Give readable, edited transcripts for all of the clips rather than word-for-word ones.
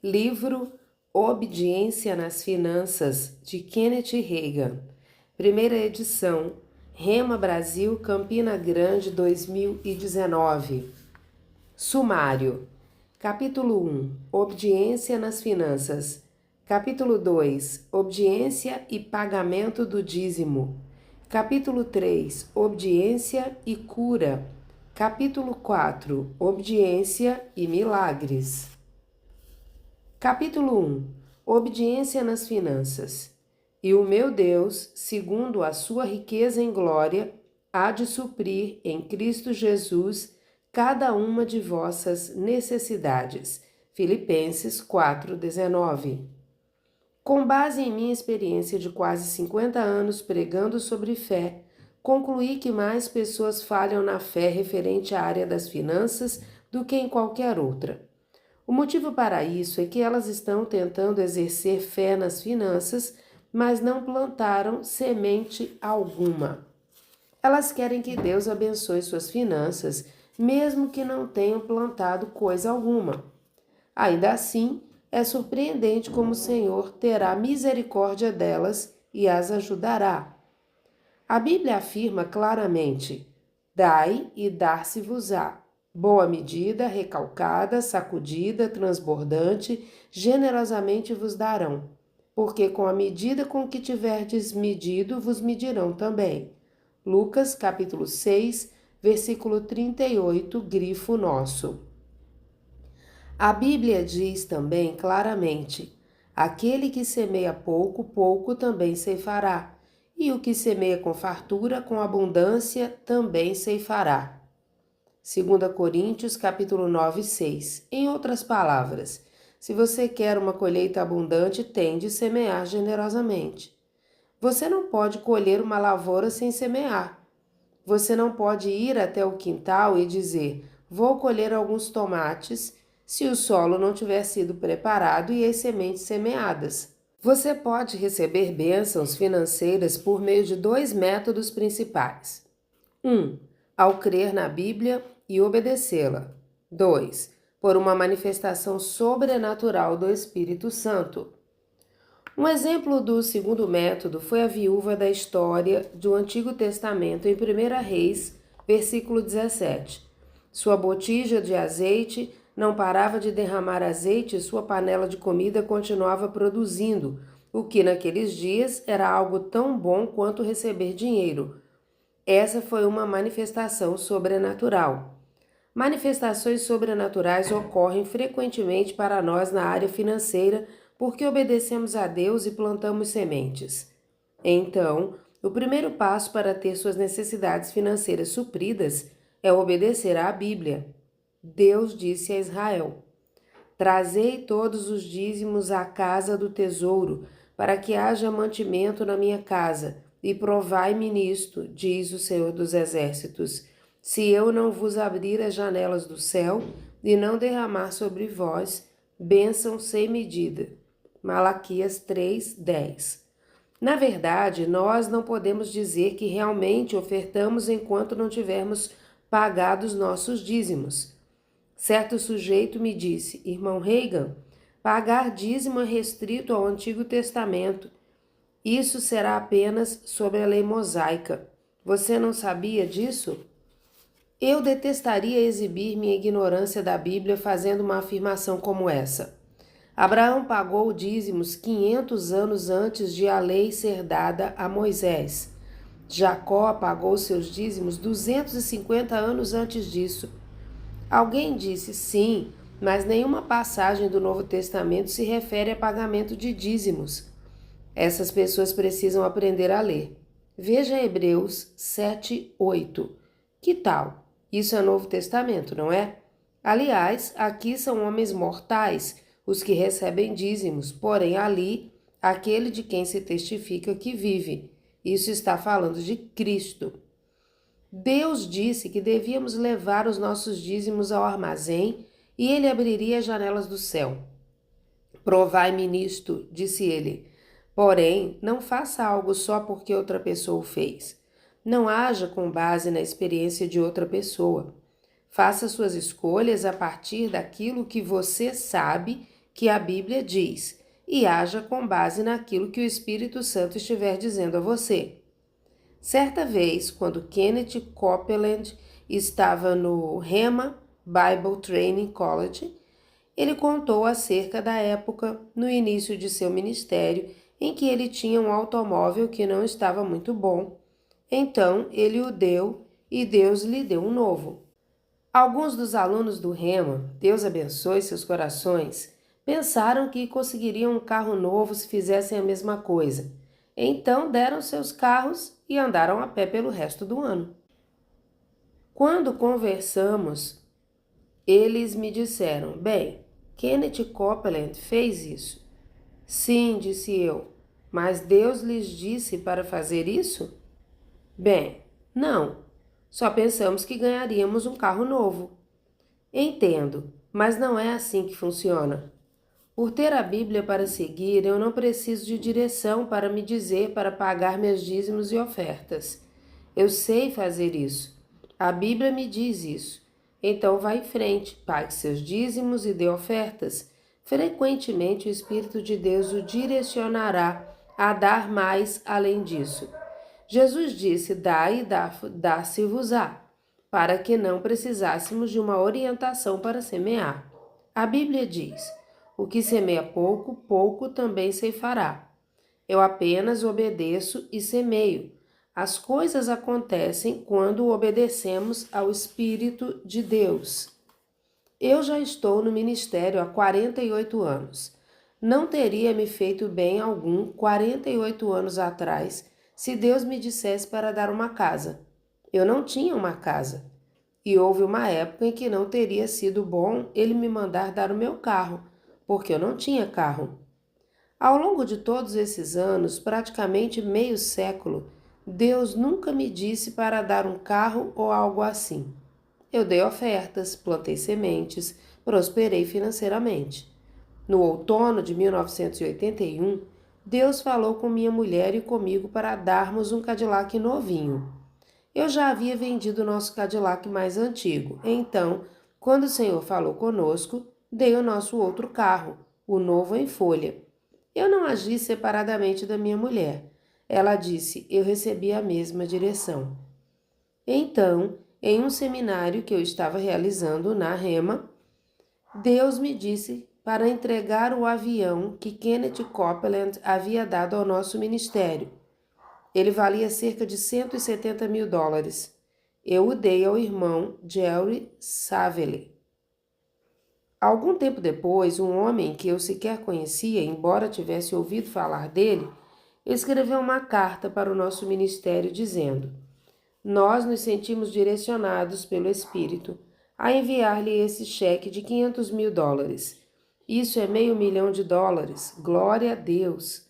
Livro Obediência nas Finanças, de Kenneth Reagan. Primeira edição, Rema Brasil, Campina Grande, 2019. Sumário. Capítulo 1. Obediência nas Finanças. Capítulo 2. Obediência e pagamento do dízimo. Capítulo 3. Obediência e cura. Capítulo 4. Obediência e milagres. Capítulo 1. Obediência nas finanças. E o meu Deus, segundo a sua riqueza em glória, há de suprir em Cristo Jesus cada uma de vossas necessidades. Filipenses 4:19. Com base em minha experiência de quase 50 anos pregando sobre fé, concluí que mais pessoas falham na fé referente à área das finanças do que em qualquer outra. O motivo para isso é que elas estão tentando exercer fé nas finanças, mas não plantaram semente alguma. Elas querem que Deus abençoe suas finanças, mesmo que não tenham plantado coisa alguma. Ainda assim, é surpreendente como o Senhor terá misericórdia delas e as ajudará. A Bíblia afirma claramente: dai e dar-se-vos-á. Boa medida, recalcada, sacudida, transbordante, generosamente vos darão. Porque com a medida com que tiverdes medido, vos medirão também. Lucas, capítulo 6, versículo 38, grifo nosso. A Bíblia diz também claramente: aquele que semeia pouco, pouco também ceifará. E o que semeia com fartura, com abundância, também ceifará. 2 Coríntios, capítulo 9, 6. Em outras palavras, se você quer uma colheita abundante, tem de semear generosamente. Você não pode colher uma lavoura sem semear. Você não pode ir até o quintal e dizer: vou colher alguns tomates, se o solo não tiver sido preparado e as sementes semeadas. Você pode receber bênçãos financeiras por meio de dois métodos principais. 1. Ao crer na Bíblia e obedecê-la. 2. Por uma manifestação sobrenatural do Espírito Santo. Um exemplo do segundo método foi a viúva da história do Antigo Testamento em 1 Reis, versículo 17. Sua botija de azeite não parava de derramar azeite e sua panela de comida continuava produzindo, o que naqueles dias era algo tão bom quanto receber dinheiro. Essa foi uma manifestação sobrenatural. Manifestações sobrenaturais ocorrem frequentemente para nós na área financeira porque obedecemos a Deus e plantamos sementes. Então, o primeiro passo para ter suas necessidades financeiras supridas é obedecer à Bíblia. Deus disse a Israel: trazei todos os dízimos à casa do tesouro, para que haja mantimento na minha casa, e provai-me nisto, diz o Senhor dos Exércitos, se eu não vos abrir as janelas do céu e não derramar sobre vós bênção sem medida. Malaquias 3:10. Na verdade, nós não podemos dizer que realmente ofertamos enquanto não tivermos pagado os nossos dízimos. Certo sujeito me disse: irmão Reagan, pagar dízimo é restrito ao Antigo Testamento. Isso será apenas sobre a lei mosaica. Você não sabia disso? Eu detestaria exibir minha ignorância da Bíblia fazendo uma afirmação como essa. Abraão pagou dízimos 500 anos antes de a lei ser dada a Moisés. Jacó pagou seus dízimos 250 anos antes disso. Alguém disse sim, mas nenhuma passagem do Novo Testamento se refere a pagamento de dízimos. Essas pessoas precisam aprender a ler. Veja Hebreus 7:8. Que tal? Isso é Novo Testamento, não é? Aliás, aqui são homens mortais, os que recebem dízimos, porém ali, aquele de quem se testifica que vive. Isso está falando de Cristo. Deus disse que devíamos levar os nossos dízimos ao armazém e ele abriria as janelas do céu. Provai-me nisto, disse ele. Porém, não faça algo só porque outra pessoa o fez. Não haja com base na experiência de outra pessoa. Faça suas escolhas a partir daquilo que você sabe que a Bíblia diz e haja com base naquilo que o Espírito Santo estiver dizendo a você. Certa vez, quando Kenneth Copeland estava no Rhema Bible Training College, ele contou acerca da época, no início de seu ministério, em que ele tinha um automóvel que não estava muito bom. Então, ele o deu e Deus lhe deu um novo. Alguns dos alunos do Rhema, Deus abençoe seus corações, pensaram que conseguiriam um carro novo se fizessem a mesma coisa. Então deram seus carros e andaram a pé pelo resto do ano. Quando conversamos, eles me disseram: bem, Kenneth Copeland fez isso. Sim, disse eu, mas Deus lhes disse para fazer isso? Bem, não. Só pensamos que ganharíamos um carro novo. Entendo, mas não é assim que funciona. Por ter a Bíblia para seguir, eu não preciso de direção para me dizer para pagar meus dízimos e ofertas. Eu sei fazer isso. A Bíblia me diz isso. Então vá em frente, pague seus dízimos e dê ofertas. Frequentemente o Espírito de Deus o direcionará a dar mais além disso. Jesus disse: dai e dar-se-vos-á, para que não precisássemos de uma orientação para semear. A Bíblia diz: o que semeia pouco, pouco também ceifará. Eu apenas obedeço e semeio. As coisas acontecem quando obedecemos ao Espírito de Deus. Eu já estou no ministério há 48 anos. Não teria me feito bem algum 48 anos atrás se Deus me dissesse para dar uma casa. Eu não tinha uma casa. E houve uma época em que não teria sido bom ele me mandar dar o meu carro, porque eu não tinha carro. Ao longo de todos esses anos, praticamente meio século, Deus nunca me disse para dar um carro ou algo assim. Eu dei ofertas, plantei sementes, prosperei financeiramente. No outono de 1981, Deus falou com minha mulher e comigo para darmos um Cadillac novinho. Eu já havia vendido o nosso Cadillac mais antigo, então, quando o Senhor falou conosco, dei o nosso outro carro, o novo em folha. Eu não agi separadamente da minha mulher. Ela disse: eu recebi a mesma direção. Então, em um seminário que eu estava realizando na Rema, Deus me disse para entregar o avião que Kenneth Copeland havia dado ao nosso ministério. Ele valia cerca de $170.000. Eu o dei ao irmão Jerry Savelle. Algum tempo depois, um homem que eu sequer conhecia, embora tivesse ouvido falar dele, escreveu uma carta para o nosso ministério dizendo: nós nos sentimos direcionados pelo Espírito a enviar-lhe esse cheque de $500.000. Isso é $500 mil. Glória a Deus!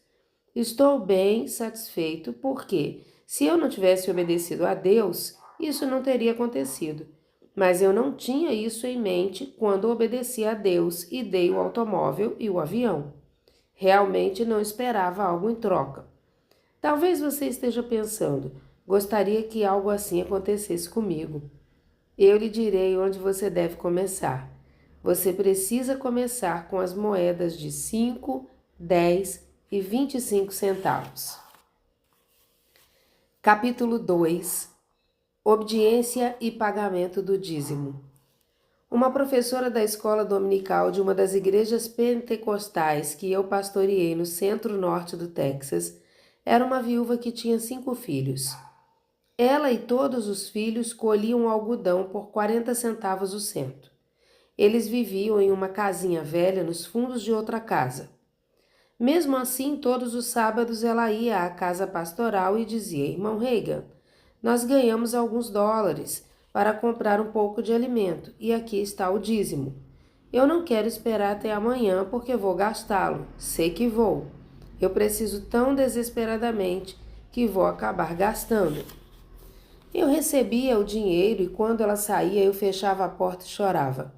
Estou bem satisfeito porque, se eu não tivesse obedecido a Deus, isso não teria acontecido. Mas eu não tinha isso em mente quando obedeci a Deus e dei o automóvel e o avião. Realmente não esperava algo em troca. Talvez você esteja pensando: gostaria que algo assim acontecesse comigo. Eu lhe direi onde você deve começar. Você precisa começar com as moedas de 5, 10 e 25 centavos. Capítulo 2. Obediência e pagamento do dízimo. Uma professora da escola dominical de uma das igrejas pentecostais que eu pastoreei no centro-norte do Texas era uma viúva que tinha 5 filhos. Ela e todos os filhos colhiam algodão por 40 centavos o cento. Eles viviam em uma casinha velha nos fundos de outra casa. Mesmo assim, todos os sábados ela ia à casa pastoral e dizia: irmão Reagan, nós ganhamos alguns dólares para comprar um pouco de alimento e aqui está o dízimo. Eu não quero esperar até amanhã porque vou gastá-lo. Sei que vou. Eu preciso tão desesperadamente que vou acabar gastando. Eu recebia o dinheiro e quando ela saía eu fechava a porta e chorava.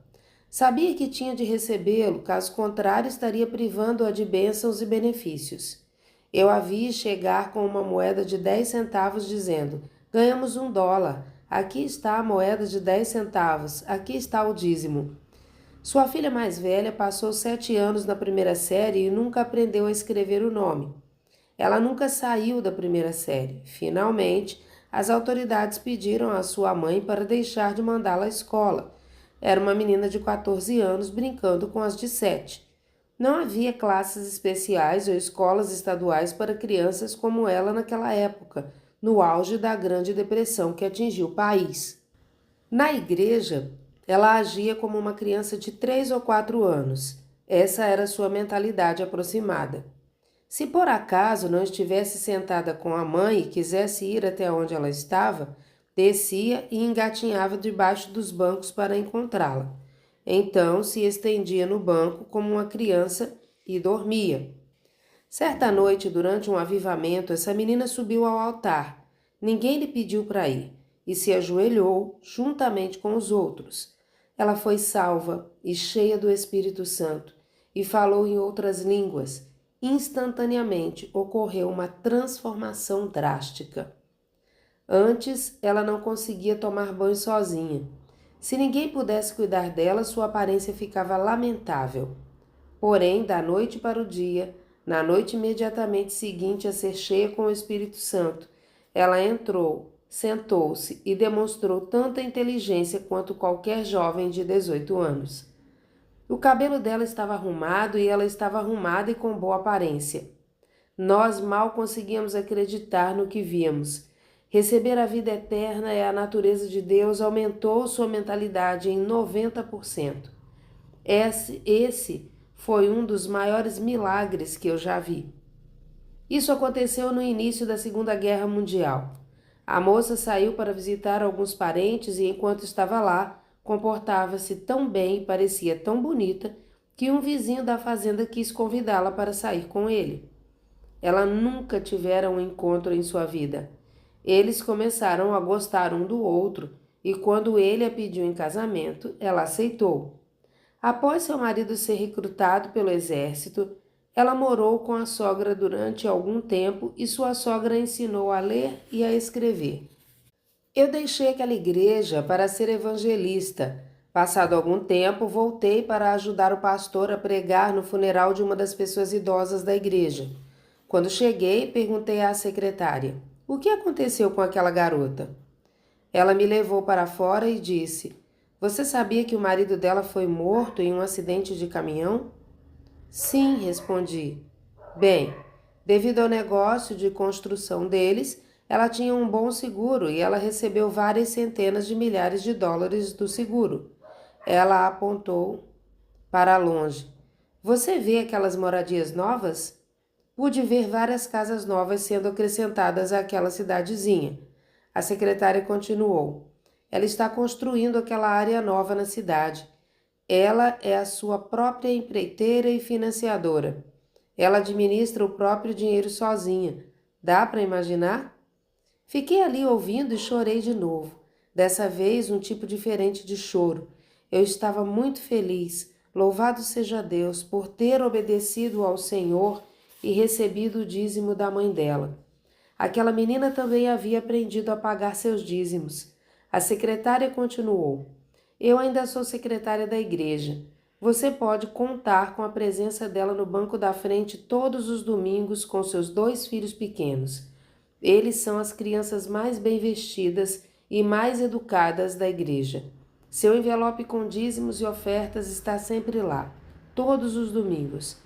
Sabia que tinha de recebê-lo, caso contrário estaria privando-a de bênçãos e benefícios. Eu a vi chegar com uma moeda de 10 centavos dizendo: ganhamos $1, aqui está a moeda de 10 centavos, aqui está o dízimo. Sua filha mais velha passou 7 anos na primeira série e nunca aprendeu a escrever o nome. Ela nunca saiu da primeira série. Finalmente, as autoridades pediram à sua mãe para deixar de mandá-la à escola. Era uma menina de 14 anos brincando com as de 7. Não havia classes especiais ou escolas estaduais para crianças como ela naquela época, no auge da Grande Depressão que atingiu o país. Na igreja, ela agia como uma criança de 3 ou 4 anos. Essa era sua mentalidade aproximada. Se por acaso não estivesse sentada com a mãe e quisesse ir até onde ela estava, descia e engatinhava debaixo dos bancos para encontrá-la. Então se estendia no banco como uma criança e dormia. Certa noite, durante um avivamento, essa menina subiu ao altar. Ninguém lhe pediu para ir e se ajoelhou juntamente com os outros. Ela foi salva e cheia do Espírito Santo e falou em outras línguas. Instantaneamente ocorreu uma transformação drástica. Antes, ela não conseguia tomar banho sozinha. Se ninguém pudesse cuidar dela, sua aparência ficava lamentável. Porém, da noite para o dia, na noite imediatamente seguinte a ser cheia com o Espírito Santo, ela entrou, sentou-se e demonstrou tanta inteligência quanto qualquer jovem de 18 anos. O cabelo dela estava arrumado e ela estava arrumada e com boa aparência. Nós mal conseguíamos acreditar no que víamos. Receber a vida eterna e a natureza de Deus aumentou sua mentalidade em 90%. Esse foi um dos maiores milagres que eu já vi. Isso aconteceu no início da Segunda Guerra Mundial. A moça saiu para visitar alguns parentes e, enquanto estava lá, comportava-se tão bem e parecia tão bonita que um vizinho da fazenda quis convidá-la para sair com ele. Ela nunca tivera um encontro em sua vida. Eles começaram a gostar um do outro e, quando ele a pediu em casamento, ela aceitou. Após seu marido ser recrutado pelo exército, ela morou com a sogra durante algum tempo e sua sogra a ensinou a ler e a escrever. Eu deixei aquela igreja para ser evangelista. Passado algum tempo, voltei para ajudar o pastor a pregar no funeral de uma das pessoas idosas da igreja. Quando cheguei, perguntei à secretária: o que aconteceu com aquela garota? Ela me levou para fora e disse: você sabia que o marido dela foi morto em um acidente de caminhão? Sim, respondi. Bem, devido ao negócio de construção deles, ela tinha um bom seguro e ela recebeu várias centenas de milhares de dólares do seguro. Ela apontou para longe. Você vê aquelas moradias novas? Pude ver várias casas novas sendo acrescentadas àquela cidadezinha. A secretária continuou. Ela está construindo aquela área nova na cidade. Ela é a sua própria empreiteira e financiadora. Ela administra o próprio dinheiro sozinha. Dá para imaginar? Fiquei ali ouvindo e chorei de novo. Dessa vez, um tipo diferente de choro. Eu estava muito feliz, louvado seja Deus, por ter obedecido ao Senhor e recebido o dízimo da mãe dela. Aquela menina também havia aprendido a pagar seus dízimos. A secretária continuou: eu ainda sou secretária da igreja. Você pode contar com a presença dela no banco da frente todos os domingos com seus 2 filhos pequenos. Eles são as crianças mais bem vestidas e mais educadas da igreja. Seu envelope com dízimos e ofertas está sempre lá, todos os domingos.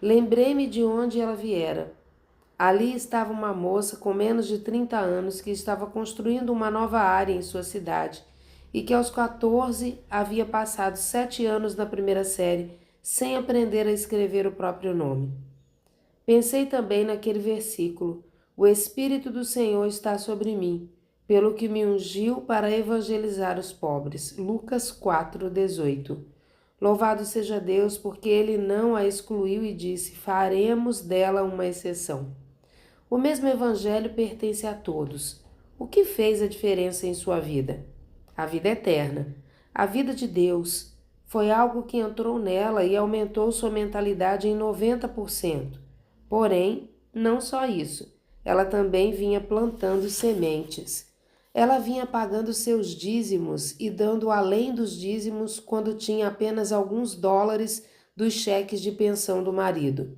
Lembrei-me de onde ela viera. Ali estava uma moça com menos de 30 anos que estava construindo uma nova área em sua cidade e que aos 14 havia passado 7 anos na primeira série sem aprender a escrever o próprio nome. Pensei também naquele versículo: o Espírito do Senhor está sobre mim, pelo que me ungiu para evangelizar os pobres. Lucas 4:18. Louvado seja Deus, porque Ele não a excluiu e disse: faremos dela uma exceção. O mesmo Evangelho pertence a todos. O que fez a diferença em sua vida? A vida eterna. A vida de Deus. Foi algo que entrou nela e aumentou sua mentalidade em 90%. Porém, não só isso. Ela também vinha plantando sementes. Ela vinha pagando seus dízimos e dando além dos dízimos quando tinha apenas alguns dólares dos cheques de pensão do marido.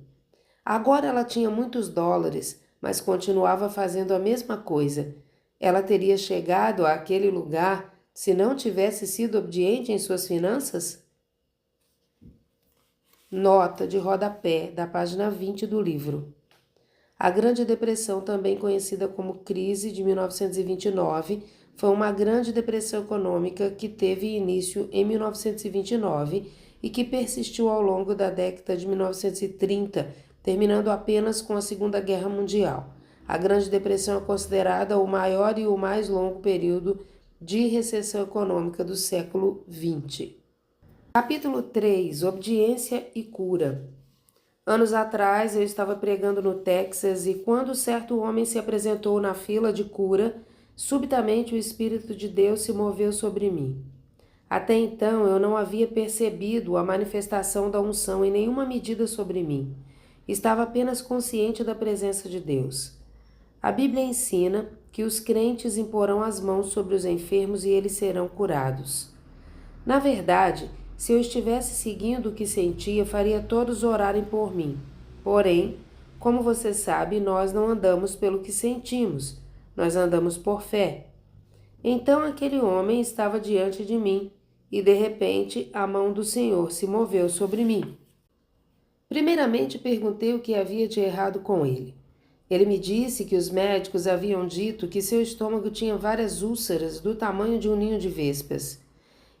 Agora ela tinha muitos dólares, mas continuava fazendo a mesma coisa. Ela teria chegado àquele lugar se não tivesse sido obediente em suas finanças? Nota de rodapé da página 20 do livro. A Grande Depressão, também conhecida como Crise de 1929, foi uma grande depressão econômica que teve início em 1929 e que persistiu ao longo da década de 1930, terminando apenas com a Segunda Guerra Mundial. A Grande Depressão é considerada o maior e o mais longo período de recessão econômica do século XX. Capítulo 3. Obediência e cura. Anos atrás, eu estava pregando no Texas e quando certo homem se apresentou na fila de cura, subitamente o Espírito de Deus se moveu sobre mim. Até então, eu não havia percebido a manifestação da unção em nenhuma medida sobre mim. Estava apenas consciente da presença de Deus. A Bíblia ensina que os crentes imporão as mãos sobre os enfermos e eles serão curados. Na verdade, se eu estivesse seguindo o que sentia, faria todos orarem por mim. Porém, como você sabe, nós não andamos pelo que sentimos, nós andamos por fé. Então aquele homem estava diante de mim e, de repente, a mão do Senhor se moveu sobre mim. Primeiramente, perguntei o que havia de errado com ele. Ele me disse que os médicos haviam dito que seu estômago tinha várias úlceras do tamanho de um ninho de vespas.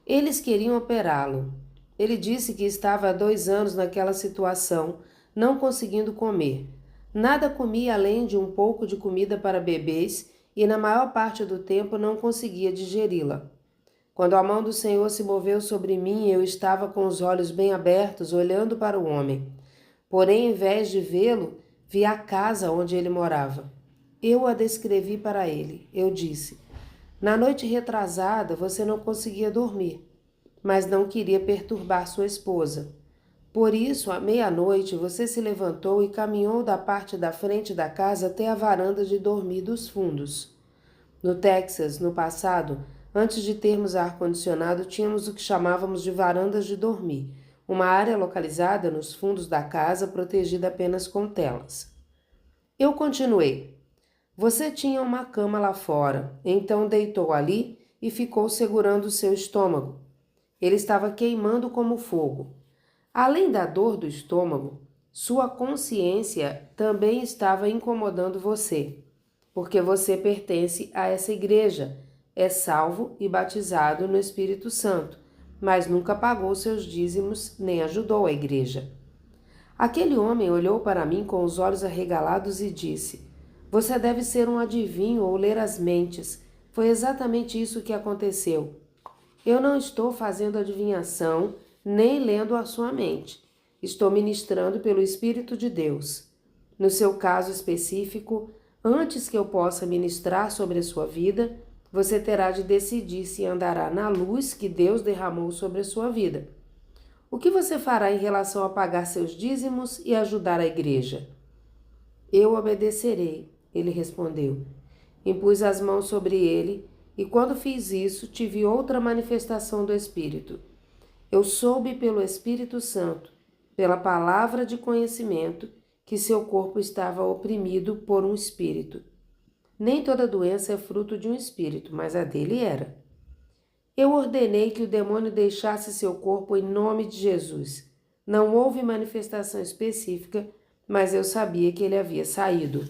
Eles queriam operá-lo. Ele disse que estava há 2 anos naquela situação, não conseguindo comer. Nada comia além de um pouco de comida para bebês e na maior parte do tempo não conseguia digeri-la. Quando a mão do Senhor se moveu sobre mim, eu estava com os olhos bem abertos, olhando para o homem. Porém, em vez de vê-lo, vi a casa onde ele morava. Eu a descrevi para ele. Eu disse: na noite retrasada, você não conseguia dormir, mas não queria perturbar sua esposa. Por isso, à meia-noite, você se levantou e caminhou da parte da frente da casa até a varanda de dormir dos fundos. No Texas, no passado, antes de termos ar-condicionado, tínhamos o que chamávamos de varandas de dormir, uma área localizada nos fundos da casa, protegida apenas com telas. Eu continuei. Você tinha uma cama lá fora, então deitou ali e ficou segurando o seu estômago. Ele estava queimando como fogo. Além da dor do estômago, sua consciência também estava incomodando você, porque você pertence a essa igreja, é salvo e batizado no Espírito Santo, mas nunca pagou seus dízimos nem ajudou a igreja. Aquele homem olhou para mim com os olhos arregalados e disse: você deve ser um adivinho ou ler as mentes. Foi exatamente isso que aconteceu. Eu não estou fazendo adivinhação, nem lendo a sua mente. Estou ministrando pelo Espírito de Deus. No seu caso específico, antes que eu possa ministrar sobre a sua vida, você terá de decidir se andará na luz que Deus derramou sobre a sua vida. O que você fará em relação a pagar seus dízimos e ajudar a igreja? Eu obedecerei, ele respondeu. Impus as mãos sobre ele e, quando fiz isso, tive outra manifestação do Espírito. Eu soube pelo Espírito Santo, pela palavra de conhecimento, que seu corpo estava oprimido por um espírito. Nem toda doença é fruto de um espírito, mas a dele era. Eu ordenei que o demônio deixasse seu corpo em nome de Jesus. Não houve manifestação específica, mas eu sabia que ele havia saído.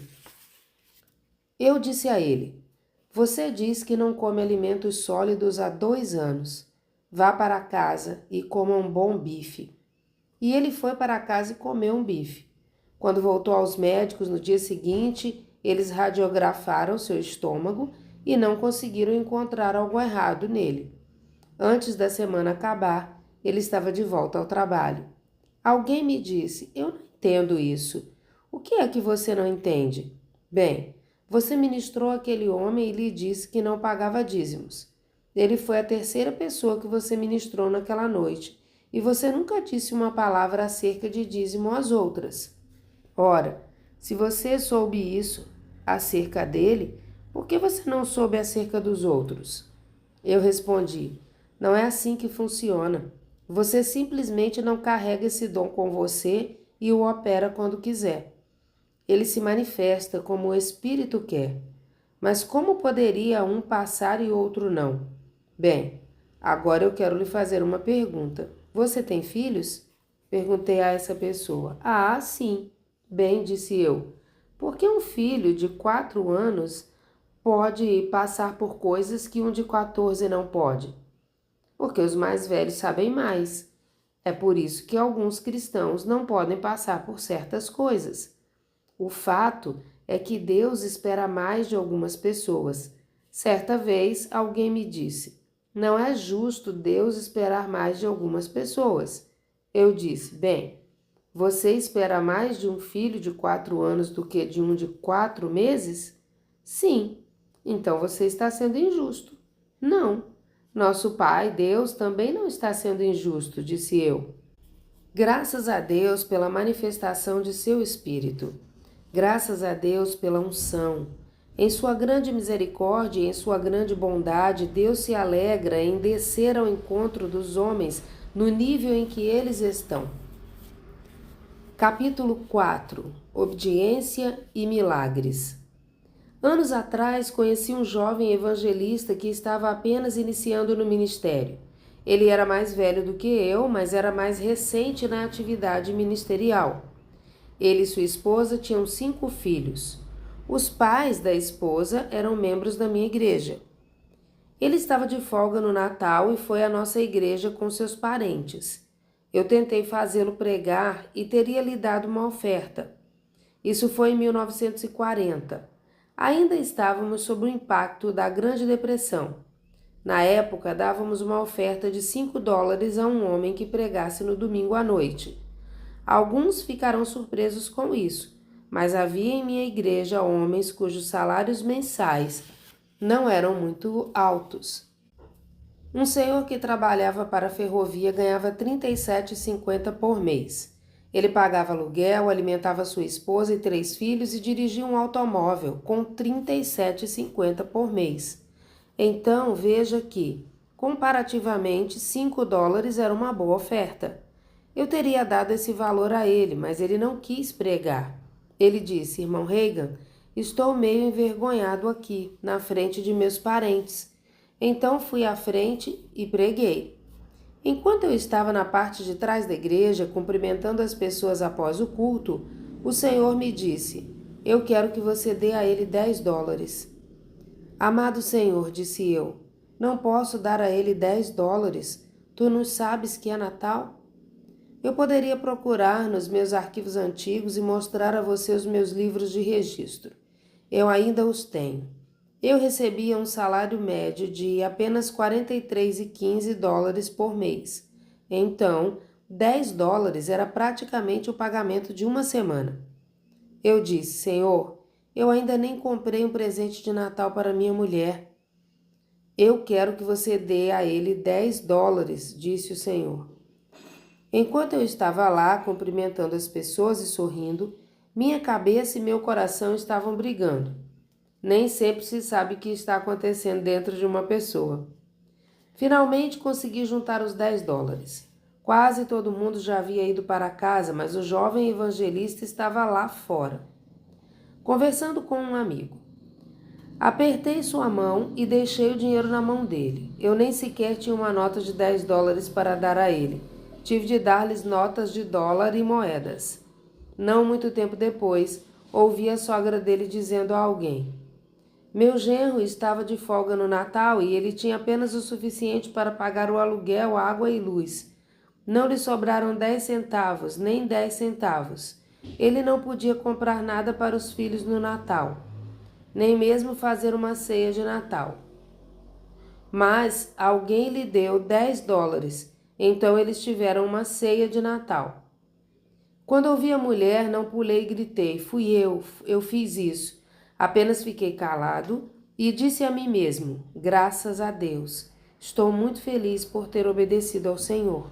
Eu disse a ele: você diz que não come alimentos sólidos há 2 anos. Vá para casa e coma um bom bife. E ele foi para casa e comeu um bife. Quando voltou aos médicos no dia seguinte, eles radiografaram seu estômago e não conseguiram encontrar algo errado nele. Antes da semana acabar, ele estava de volta ao trabalho. Alguém me disse: eu não entendo isso. O que é que você não entende? Bem, você ministrou aquele homem e lhe disse que não pagava dízimos. Ele foi a 3ª pessoa que você ministrou naquela noite, e você nunca disse uma palavra acerca de dízimo às outras. Ora, se você soube isso acerca dele, Por que você não soube acerca dos outros? Eu respondi: não é assim que funciona. Você simplesmente não carrega esse dom com você e o opera quando quiser. Ele se manifesta como o Espírito quer. Mas como poderia um passar e outro não? Bem, agora eu quero lhe fazer uma pergunta. Você tem filhos? Perguntei a essa pessoa. Ah, sim. Bem, disse eu. Por que um filho de 4 anos pode passar por coisas que um de 14 não pode? Porque os mais velhos sabem mais. É por isso que alguns cristãos não podem passar por certas coisas. O fato é que Deus espera mais de algumas pessoas. Certa vez alguém me disse: não é justo Deus esperar mais de algumas pessoas. Eu disse: bem, você espera mais de um filho de 4 anos do que de um de 4 meses? Sim. Então você está sendo injusto. Não. Nosso Pai, Deus, também não está sendo injusto, disse eu. Graças a Deus pela manifestação de seu Espírito. Graças a Deus pela unção. Em sua grande misericórdia e em sua grande bondade, Deus se alegra em descer ao encontro dos homens no nível em que eles estão. Capítulo 4. Obediência e milagres. Anos atrás, conheci um jovem evangelista que estava apenas iniciando no ministério. Ele era mais velho do que eu, mas era mais recente na atividade ministerial. Ele e sua esposa tinham 5 filhos. Os pais da esposa eram membros da minha igreja. Ele estava de folga no Natal e foi à nossa igreja com seus parentes. Eu tentei fazê-lo pregar e teria lhe dado uma oferta. Isso foi em 1940. Ainda estávamos sob o impacto da Grande Depressão. Na época, dávamos uma oferta de $5 a um homem que pregasse no domingo à noite. Alguns ficarão surpresos com isso, mas havia em minha igreja homens cujos salários mensais não eram muito altos. Um senhor que trabalhava para a ferrovia ganhava R$ 37,50 por mês. Ele pagava aluguel, alimentava sua esposa e 3 filhos e dirigia um automóvel com R$ 37,50 por mês. Então, veja que, comparativamente, $5 era uma boa oferta. Eu teria dado esse valor a ele, mas ele não quis pregar. Ele disse: irmão Reagan, estou meio envergonhado aqui, na frente de meus parentes. Então fui à frente e preguei. Enquanto eu estava na parte de trás da igreja, cumprimentando as pessoas após o culto, o Senhor me disse: eu quero que você dê a ele $10. Amado Senhor, disse eu, não posso dar a ele $10. Tu não sabes que é Natal? Eu poderia procurar nos meus arquivos antigos e mostrar a você os meus livros de registro. Eu ainda os tenho. Eu recebia um salário médio de apenas $43,15 por mês. Então, $10 era praticamente o pagamento de uma semana. Eu disse: Senhor, eu ainda nem comprei um presente de Natal para minha mulher. Eu quero que você dê a ele $10, disse o Senhor. Enquanto eu estava lá, cumprimentando as pessoas e sorrindo, minha cabeça e meu coração estavam brigando. Nem sempre se sabe o que está acontecendo dentro de uma pessoa. Finalmente consegui juntar os $10. Quase todo mundo já havia ido para casa, mas o jovem evangelista estava lá fora, conversando com um amigo. Apertei sua mão e deixei o dinheiro na mão dele. Eu nem sequer tinha uma nota de $10 para dar a ele. Tive de dar-lhes notas de dólar e moedas. Não muito tempo depois, ouvi a sogra dele dizendo a alguém: meu genro estava de folga no Natal e ele tinha apenas o suficiente para pagar o aluguel, água e luz. Não lhe sobraram 10 centavos, nem 10 centavos. Ele não podia comprar nada para os filhos no Natal, nem mesmo fazer uma ceia de Natal. Mas alguém lhe deu $10, então eles tiveram uma ceia de Natal. Quando ouvi a mulher, não pulei e gritei: fui eu fiz isso. Apenas fiquei calado e disse a mim mesmo: graças a Deus, estou muito feliz por ter obedecido ao Senhor.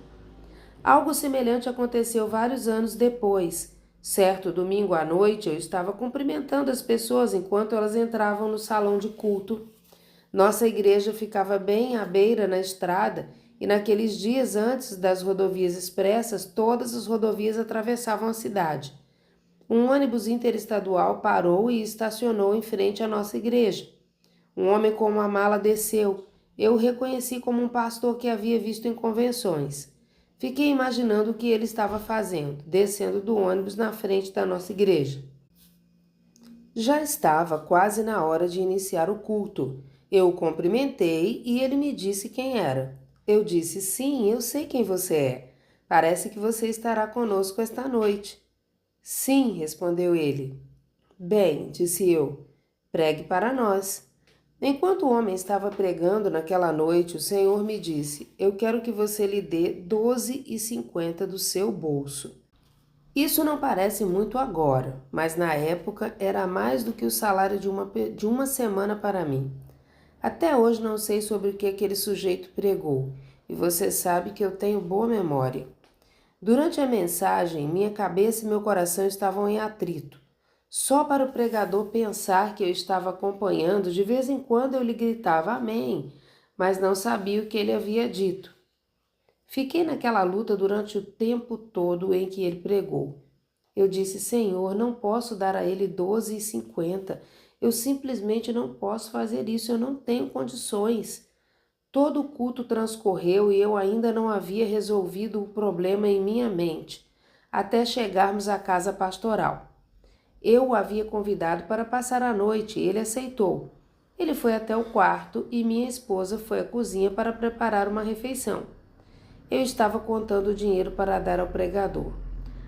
Algo semelhante aconteceu vários anos depois. Certo domingo à noite, eu estava cumprimentando as pessoas enquanto elas entravam no salão de culto. Nossa igreja ficava bem à beira na estrada e naqueles dias antes das rodovias expressas, todas as rodovias atravessavam a cidade. Um ônibus interestadual parou e estacionou em frente à nossa igreja. Um homem com uma mala desceu. Eu o reconheci como um pastor que havia visto em convenções. Fiquei imaginando o que ele estava fazendo, descendo do ônibus na frente da nossa igreja. Já estava quase na hora de iniciar o culto. Eu o cumprimentei e ele me disse quem era. Eu disse: sim, eu sei quem você é. Parece que você estará conosco esta noite. Sim, respondeu ele. Bem, disse eu, pregue para nós. Enquanto o homem estava pregando naquela noite, o Senhor me disse: eu quero que você lhe dê 12,50 do seu bolso. Isso não parece muito agora, mas na época era mais do que o salário de uma semana para mim. Até hoje não sei sobre o que aquele sujeito pregou, e você sabe que eu tenho boa memória. Durante a mensagem, minha cabeça e meu coração estavam em atrito. Só para o pregador pensar que eu estava acompanhando, de vez em quando eu lhe gritava amém, mas não sabia o que ele havia dito. Fiquei naquela luta durante o tempo todo em que ele pregou. Eu disse: Senhor, não posso dar a ele 12,50. Eu simplesmente não posso fazer isso, eu não tenho condições. Todo o culto transcorreu e eu ainda não havia resolvido o problema em minha mente, até chegarmos à casa pastoral. Eu o havia convidado para passar a noite e ele aceitou. Ele foi até o quarto e minha esposa foi à cozinha para preparar uma refeição. Eu estava contando o dinheiro para dar ao pregador.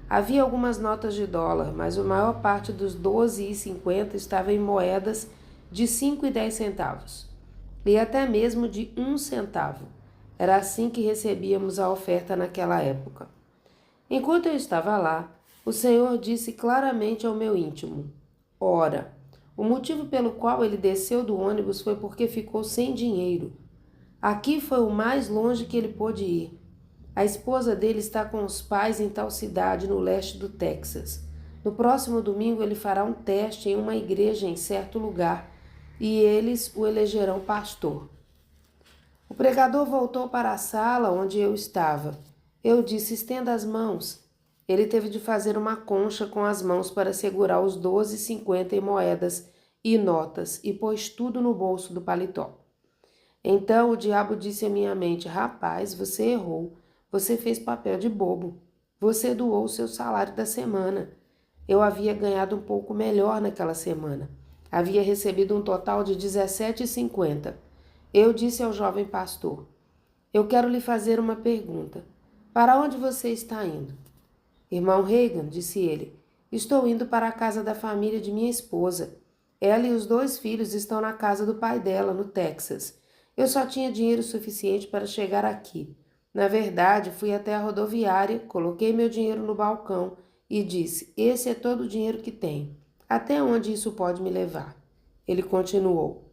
Havia algumas notas de dólar, mas a maior parte dos 12,50 estava em moedas de 5 e 10 centavos, e até mesmo de 1 centavo. Era assim que recebíamos a oferta naquela época. Enquanto eu estava lá, o Senhor disse claramente ao meu íntimo: ora, o motivo pelo qual ele desceu do ônibus foi porque ficou sem dinheiro. Aqui foi o mais longe que ele pôde ir. A esposa dele está com os pais em tal cidade no leste do Texas. No próximo domingo ele fará um teste em uma igreja em certo lugar e eles o elegerão pastor. O pregador voltou para a sala onde eu estava. Eu disse: estenda as mãos. Ele teve de fazer uma concha com as mãos para segurar os 12,50 em moedas e notas e pôs tudo no bolso do paletó. Então o diabo disse à minha mente: rapaz, você errou. Você fez papel de bobo. Você doou o seu salário da semana. Eu havia ganhado um pouco melhor naquela semana. Havia recebido um total de 17,50. Eu disse ao jovem pastor: eu quero lhe fazer uma pergunta. Para onde você está indo? Irmão Reagan, disse ele, estou indo para a casa da família de minha esposa. Ela e os 2 filhos estão na casa do pai dela, no Texas. Eu só tinha dinheiro suficiente para chegar aqui. Na verdade, fui até a rodoviária, coloquei meu dinheiro no balcão e disse: esse é todo o dinheiro que tenho. Até onde isso pode me levar? Ele continuou: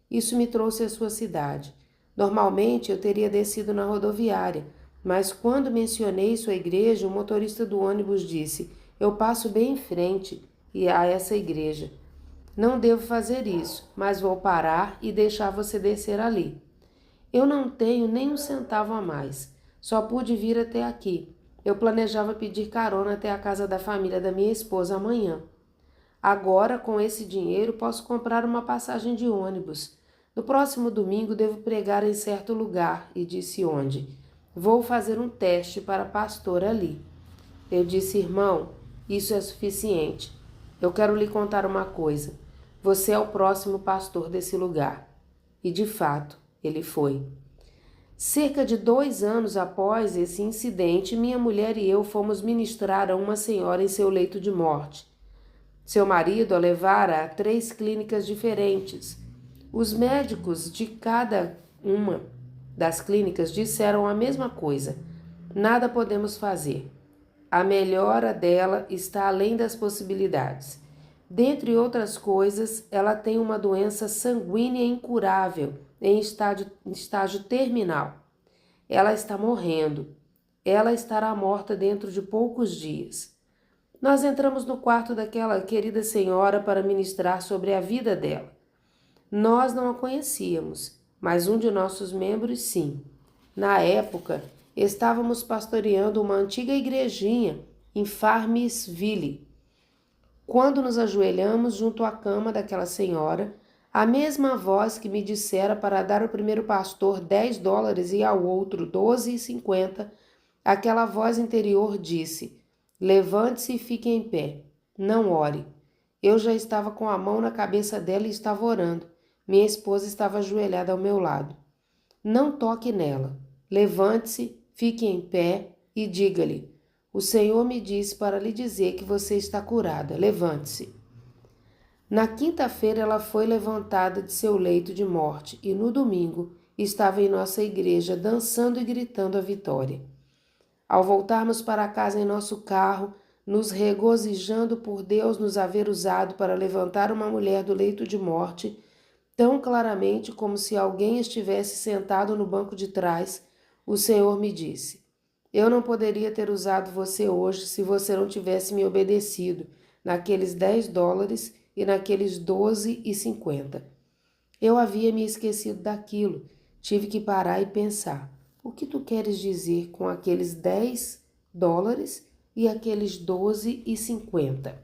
isso me trouxe à sua cidade. Normalmente eu teria descido na rodoviária, mas quando mencionei sua igreja, o motorista do ônibus disse: eu passo bem em frente e a essa igreja. Não devo fazer isso, mas vou parar e deixar você descer ali. Eu não tenho nem 1 centavo a mais. Só pude vir até aqui. Eu planejava pedir carona até a casa da família da minha esposa amanhã. Agora, com esse dinheiro, posso comprar uma passagem de ônibus. No próximo domingo devo pregar em certo lugar, e disse onde. Vou fazer um teste para pastor ali. Eu disse: irmão, isso é suficiente. Eu quero lhe contar uma coisa. Você é o próximo pastor desse lugar. E de fato, ele foi. Cerca de 2 anos após esse incidente, minha mulher e eu fomos ministrar a uma senhora em seu leito de morte. Seu marido a levara a 3 clínicas diferentes. Os médicos de cada uma das clínicas disseram a mesma coisa: nada podemos fazer. A melhora dela está além das possibilidades. Dentre outras coisas, ela tem uma doença sanguínea incurável em estágio terminal. Ela está morrendo. Ela estará morta dentro de poucos dias. Nós entramos no quarto daquela querida senhora para ministrar sobre a vida dela. Nós não a conhecíamos, mas um de nossos membros sim. Na época, estávamos pastoreando uma antiga igrejinha em Farmsville. Quando nos ajoelhamos junto à cama daquela senhora, a mesma voz que me dissera para dar ao primeiro pastor $10 e ao outro 12,50, aquela voz interior disse: levante-se e fique em pé. Não ore. Eu já estava com a mão na cabeça dela e estava orando. Minha esposa estava ajoelhada ao meu lado. Não toque nela. Levante-se, fique em pé e diga-lhe: o Senhor me disse para lhe dizer que você está curada. Levante-se. Na quinta-feira ela foi levantada de seu leito de morte e no domingo estava em nossa igreja dançando e gritando a vitória. Ao voltarmos para casa em nosso carro, nos regozijando por Deus nos haver usado para levantar uma mulher do leito de morte, tão claramente como se alguém estivesse sentado no banco de trás, o Senhor me disse: eu não poderia ter usado você hoje se você não tivesse me obedecido naqueles $10 e naqueles 12,50. Eu havia me esquecido daquilo. Tive que parar e pensar: o que tu queres dizer com aqueles $10 e aqueles 12,50?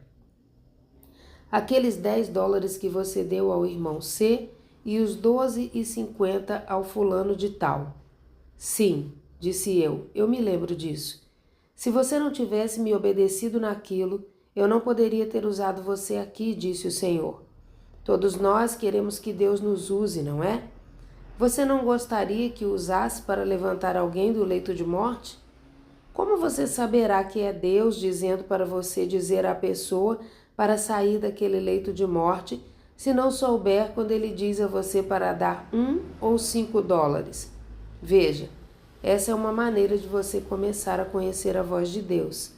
Aqueles $10 que você deu ao irmão C e os 12,50 ao fulano de tal. Sim, disse eu me lembro disso. Se você não tivesse me obedecido naquilo, eu não poderia ter usado você aqui, disse o Senhor. Todos nós queremos que Deus nos use, não é? Você não gostaria que o usasse para levantar alguém do leito de morte? Como você saberá que é Deus dizendo para você dizer à pessoa para sair daquele leito de morte, se não souber quando ele diz a você para dar $1 ou $5? Veja, essa é uma maneira de você começar a conhecer a voz de Deus.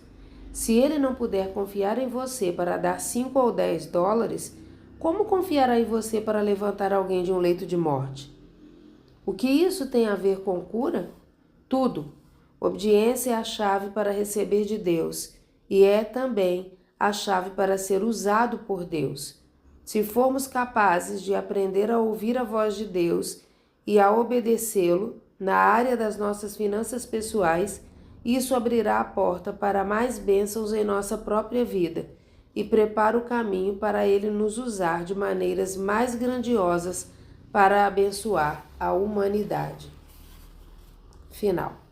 Se ele não puder confiar em você para dar $5 ou $10, como confiará em você para levantar alguém de um leito de morte? O que isso tem a ver com cura? Tudo. Obediência é a chave para receber de Deus e é também a chave para ser usado por Deus. Se formos capazes de aprender a ouvir a voz de Deus e a obedecê-lo na área das nossas finanças pessoais, isso abrirá a porta para mais bênçãos em nossa própria vida e prepara o caminho para Ele nos usar de maneiras mais grandiosas para abençoar a humanidade. Final.